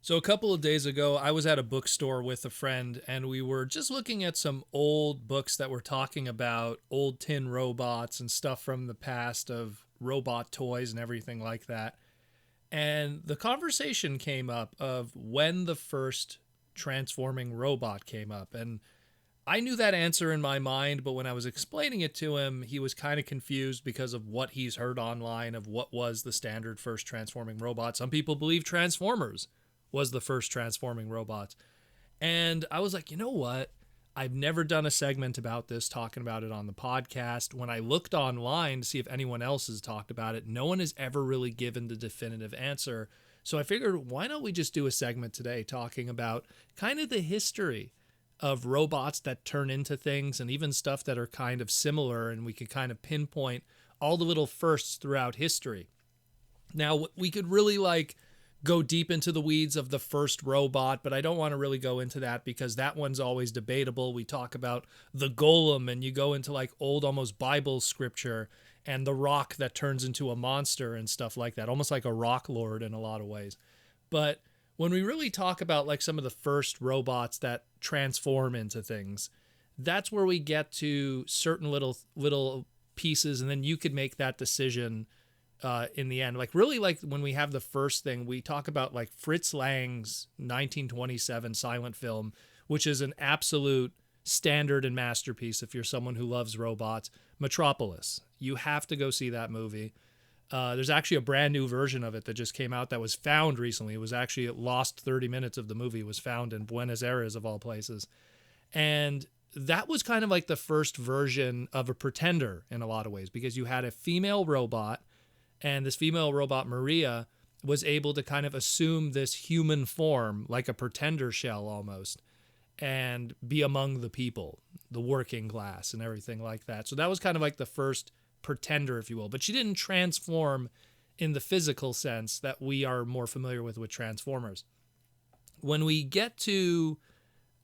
So, a couple of days ago, I was at a bookstore with a friend, and we were just looking at some old books that were talking about old tin robots and stuff from the past of robot toys and everything like that. And the conversation came up of when the first transforming robot came up. And I knew that answer in my mind, but when I was explaining it to him, he was kind of confused because of what he's heard online of what was the standard first transforming robot. Some people believe Transformers was the first transforming robot. And I was like, you know what? I've never done a segment about this, talking about it on the podcast. When I looked online to see if anyone else has talked about it, no one has ever really given the definitive answer. So I figured, why don't we just do a segment today talking about kind of the history of robots that turn into things and even stuff that are kind of similar, and we can kind of pinpoint all the little firsts throughout history. Now, we could really go deep into the weeds of the first robot, but I don't want to really go into that because that one's always debatable. We talk about the golem, and you go into old almost Bible scripture and the rock that turns into a monster and stuff like that, almost like a rock lord in a lot of ways. But when we really talk about some of the first robots that transform into things, that's where we get to certain little pieces, and then you could make that decision in the end. Really, when we have the first thing, we talk about Fritz Lang's 1927 silent film, which is an absolute standard and masterpiece if you're someone who loves robots. Metropolis. You have to go see that movie. There's actually a brand new version of it that just came out that was found recently. It was actually lost 30 minutes of the movie was found in Buenos Aires, of all places. And that was kind of like the first version of a pretender in a lot of ways, because you had a female robot, and this female robot, Maria, was able to kind of assume this human form, like a pretender shell almost, and be among the people, the working class and everything like that. So that was kind of like the first pretender, if you will. But she didn't transform in the physical sense that we are more familiar with Transformers. When we get to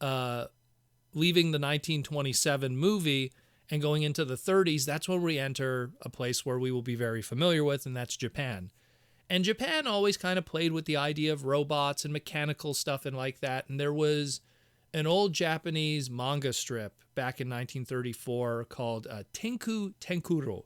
leaving the 1927 movie and going into the 30s, that's when we enter a place where we will be very familiar with, and that's Japan. And Japan always kind of played with the idea of robots and mechanical stuff and like that. And there was an old Japanese manga strip back in 1934 called Tenku Tenkuro.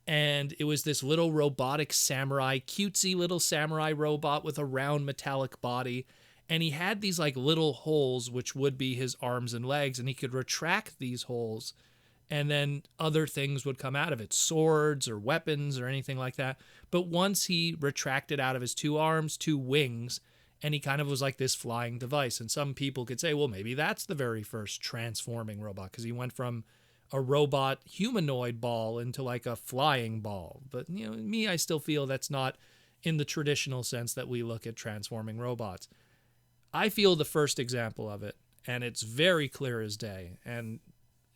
And it was this little robotic samurai, cutesy little samurai robot with a round metallic body. And he had these little holes, which would be his arms and legs, and he could retract these holes, and then other things would come out of it, swords or weapons or anything like that. But once he retracted out of his two arms, two wings, and he kind of was like this flying device. And some people could say, well, maybe that's the very first transforming robot, because he went from a robot humanoid ball into a flying ball. But me, I still feel that's not in the traditional sense that we look at transforming robots. I feel the first example of it, and it's very clear as day, and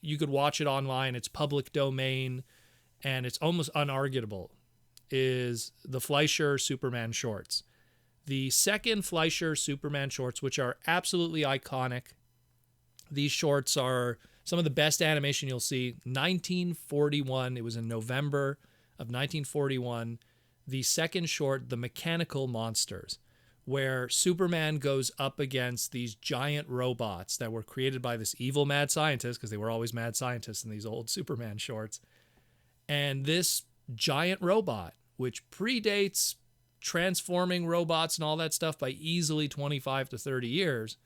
you could watch it online, it's public domain, and it's almost unarguable, is the Fleischer Superman shorts. The second Fleischer Superman shorts, which are absolutely iconic. These shorts are some of the best animation you'll see. 1941, it was in November of 1941, the second short, The Mechanical Monsters, where Superman goes up against these giant robots that were created by this evil mad scientist, because they were always mad scientists in these old Superman shorts. And this giant robot, which predates transforming robots and all that stuff by easily 25 to 30 years,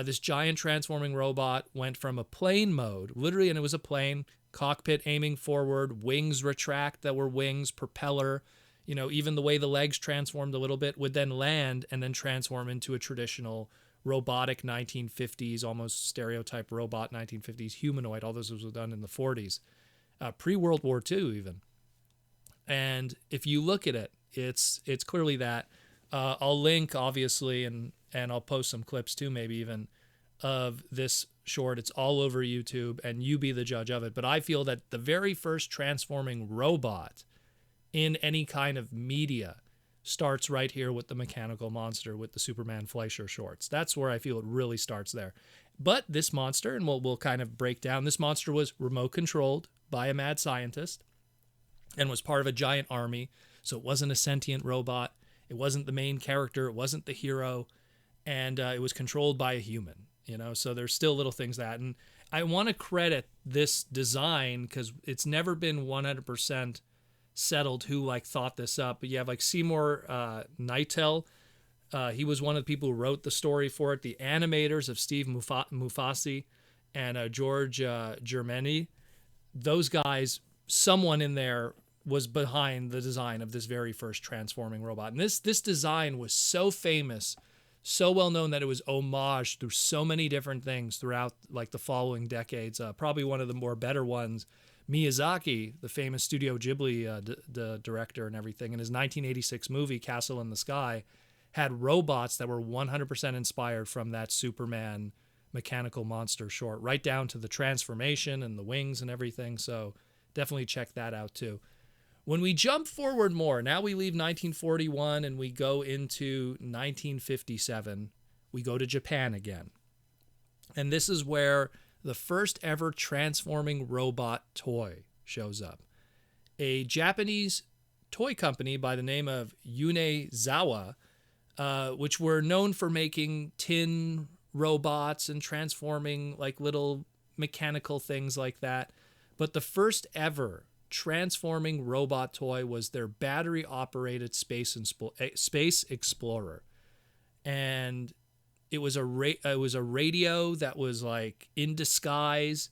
this giant transforming robot went from a plane mode, literally, and it was a plane, cockpit aiming forward, wings retract that were wings, propeller, even the way the legs transformed a little bit, would then land and then transform into a traditional robotic 1950s, almost stereotype robot 1950s humanoid. All this was done in the 40s, pre-World War II even. And if you look at it, it's clearly that. I'll link, obviously, and I'll post some clips too, maybe even, of this short. It's all over YouTube, and you be the judge of it. But I feel that the very first transforming robot in any kind of media starts right here with the Mechanical Monster, with the Superman Fleischer shorts. That's where I feel it really starts there. But this monster, and we'll kind of break down, this monster was remote controlled by a mad scientist and was part of a giant army. So it wasn't a sentient robot. It wasn't the main character. It wasn't the hero. and it was controlled by a human. So there's still little things that, and I want to credit this design because it's never been 100% settled who like thought this up. But you have like Seymour Nightel. He was one of the people who wrote the story for it. The animators of Steve Mufasi and George Germani. Those guys, someone in there was behind the design of this very first transforming robot. And this design was so famous, so well known that it was homaged through so many different things throughout like the following decades. Probably one of the more better ones, Miyazaki, the famous Studio Ghibli director and everything, in his 1986 movie Castle in the Sky, had robots that were 100% inspired from that Superman mechanical monster short, right down to the transformation and the wings and everything. So definitely check that out too. When we jump forward more, now we leave 1941 and we go into 1957. We go to Japan again. And this is where the first ever transforming robot toy shows up. A Japanese toy company by the name of Yunezawa, which were known for making tin robots and transforming like little mechanical things like that. But the first ever transforming robot toy was their battery-operated space explorer, and it was a radio that was like in disguise,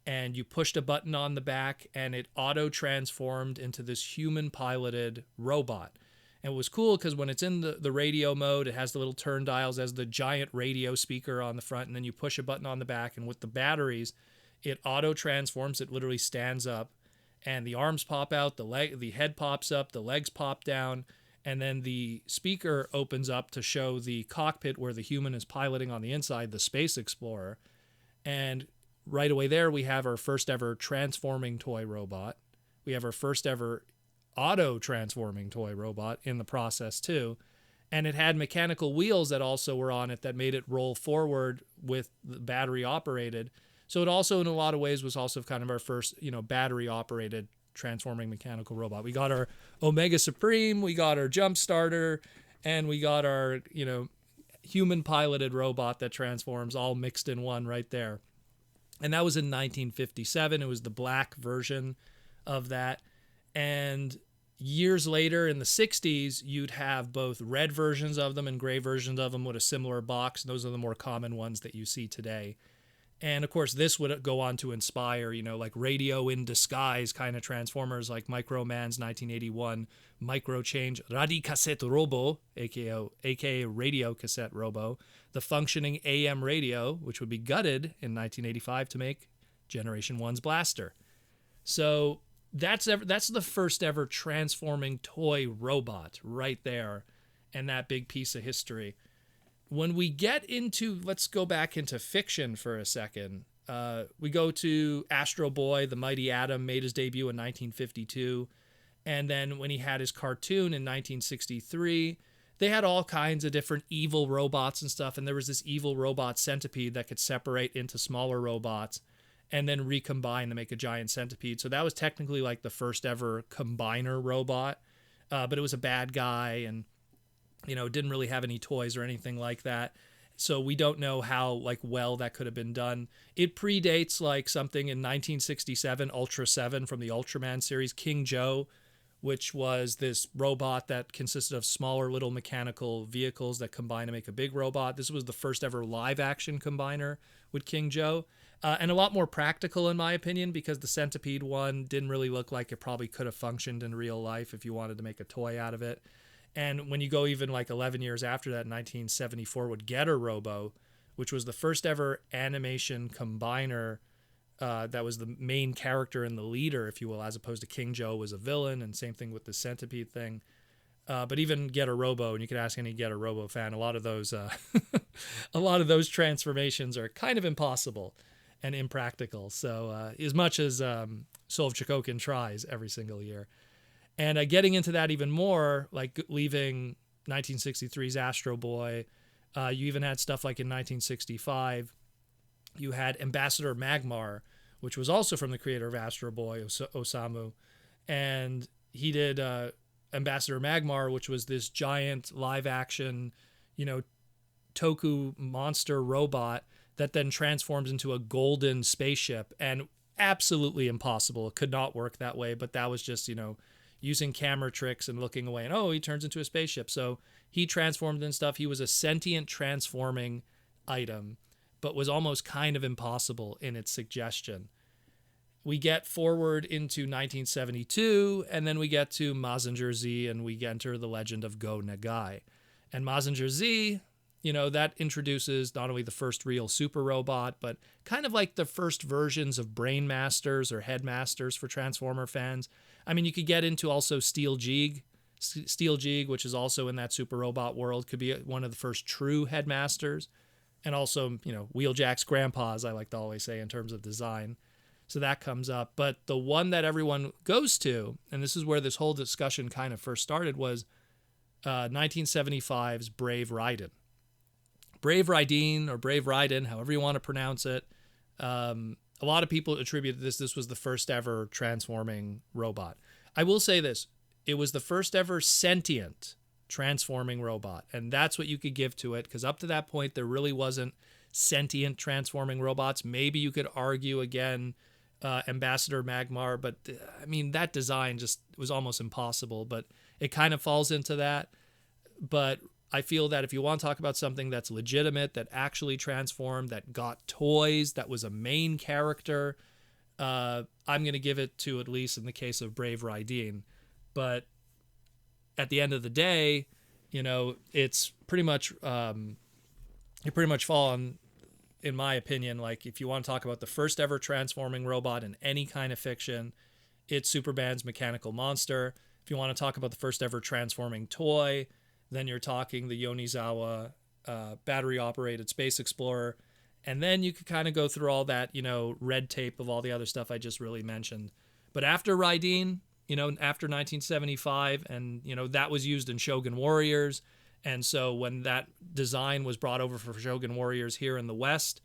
and you pushed a button on the back, and it auto-transformed into this human-piloted robot. And it was cool because when it's in the radio mode, it has the little turn dials as the giant radio speaker on the front, and then you push a button on the back, and with the batteries, it auto-transforms. It literally stands up, and the arms pop out, the head pops up, the legs pop down, and then the speaker opens up to show the cockpit where the human is piloting on the inside, the Space Explorer. And right away there, we have our first ever transforming toy robot. We have our first ever auto-transforming toy robot in the process too. And it had mechanical wheels that also were on it that made it roll forward with the battery operated. So it also, in a lot of ways, was also kind of our first, battery-operated transforming mechanical robot. We got our Omega Supreme, we got our Jump Starter, and we got our, human-piloted robot that transforms all mixed in one right there. And that was in 1957. It was the black version of that. And years later, in the 60s, you'd have both red versions of them and gray versions of them with a similar box. Those are the more common ones that you see today. And of course, this would go on to inspire, like radio in disguise kind of transformers like Microman's 1981 Micro Change Radicassette Robo, aka Radio Cassette Robo, the functioning AM radio, which would be gutted in 1985 to make Generation 1's Blaster. So that's the first ever transforming toy robot right there, and that big piece of history. When we get into, let's go back into fiction for a second. We go to Astro Boy, the Mighty Atom, made his debut in 1952. And then when he had his cartoon in 1963, they had all kinds of different evil robots and stuff. And there was this evil robot centipede that could separate into smaller robots and then recombine to make a giant centipede. So that was technically like the first ever combiner robot. But it was a bad guy, and didn't really have any toys or anything like that. So we don't know how well that could have been done. It predates something in 1967, Ultra 7 from the Ultraman series, King Joe, which was this robot that consisted of smaller little mechanical vehicles that combine to make a big robot. This was the first ever live action combiner with King Joe. And a lot more practical in my opinion, because the centipede one didn't really look like it probably could have functioned in real life if you wanted to make a toy out of it. And when you go even 11 years after that, 1974 with Getter Robo, which was the first ever animation combiner that was the main character and the leader, if you will, as opposed to King Joe was a villain, and same thing with the centipede thing. But even Getter Robo, and you could ask any Getter Robo fan, a lot of those transformations are kind of impossible and impractical. So as much as Soul of Chokokin tries every single year. And getting into that even more, leaving 1963's Astro Boy, you even had stuff like in 1965, you had Ambassador Magmar, which was also from the creator of Astro Boy, Osamu. And he did Ambassador Magmar, which was this giant live action, Toku monster robot that then transforms into a golden spaceship, and absolutely impossible. It could not work that way, but that was just, using camera tricks and looking away, and he turns into a spaceship. So he transformed and stuff. He was a sentient transforming item, but was almost kind of impossible in its suggestion. We get forward into 1972, and then we get to Mazinger Z, and we enter the legend of Go Nagai. And Mazinger Z, that introduces not only the first real super robot, but kind of like the first versions of Brain Masters or Headmasters for Transformer fans. I mean, you could get into also Steel Jeeg, which is also in that super robot world, could be one of the first true Headmasters. And also, Wheeljack's grandpa, as I like to always say, in terms of design. So that comes up. But the one that everyone goes to, and this is where this whole discussion kind of first started, was 1975's Brave Raiden. Brave Raiden, or Brave Raiden, however you want to pronounce it. A lot of people attribute this was the first ever transforming robot. I will say this. It was the first ever sentient transforming robot. And that's what you could give to it, because up to that point, there really wasn't sentient transforming robots. Maybe you could argue again Ambassador Magmar, but I mean, that design just was almost impossible, but it kind of falls into that. But I feel that if you want to talk about something that's legitimate, that actually transformed, that got toys, that was a main character, I'm going to give it to, at least in the case of Brave Raiden. But at the end of the day, it's pretty much, you pretty much fall on, in my opinion, like if you want to talk about the first ever transforming robot in any kind of fiction, it's Superman's Mechanical Monster. If you want to talk about the first ever transforming toy, then you're talking the Yonizawa battery operated Space Explorer. And then you could kind of go through all that, red tape of all the other stuff I just really mentioned. But after Raiden, after 1975, and, that was used in Shogun Warriors. And so when that design was brought over for Shogun Warriors here in the West,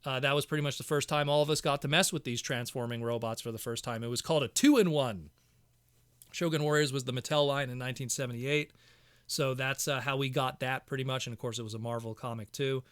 that was pretty much the first time all of us got to mess with these transforming robots for the first time. It was called a 2-in-1. Shogun Warriors was the Mattel line in 1978. So that's how we got that pretty much. And of course, it was a Marvel comic too.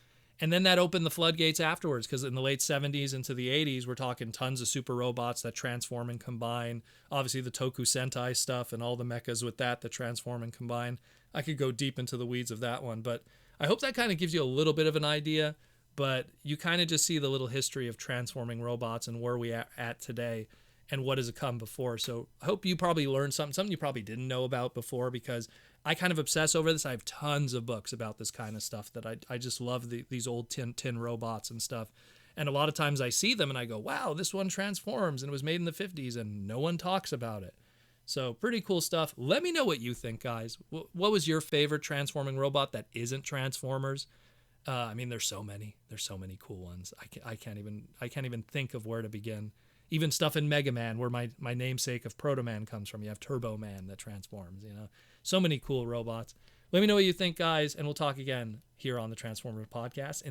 And then that opened the floodgates afterwards, because in the late 70s into the 80s, we're talking tons of super robots that transform and combine. Obviously, the Toku Sentai stuff and all the mechas with that transform and combine. I could go deep into the weeds of that one, but I hope that kind of gives you a little bit of an idea. But you kind of just see the little history of transforming robots and where we at today and what has come before. So I hope you probably learned something you probably didn't know about before, because I kind of obsess over this. I have tons of books about this kind of stuff that I just love, these old tin robots and stuff. And a lot of times I see them and I go, wow, this one transforms and it was made in the 50s and no one talks about it. So pretty cool stuff. Let me know what you think, guys. What was your favorite transforming robot that isn't Transformers? I mean, there's so many cool ones. I can't even think of where to begin. Even stuff in Mega Man, where my namesake of Proto Man comes from. You have Turbo Man that transforms, So many cool robots. Let me know what you think, guys, and we'll talk again here on the Transformer Podcast.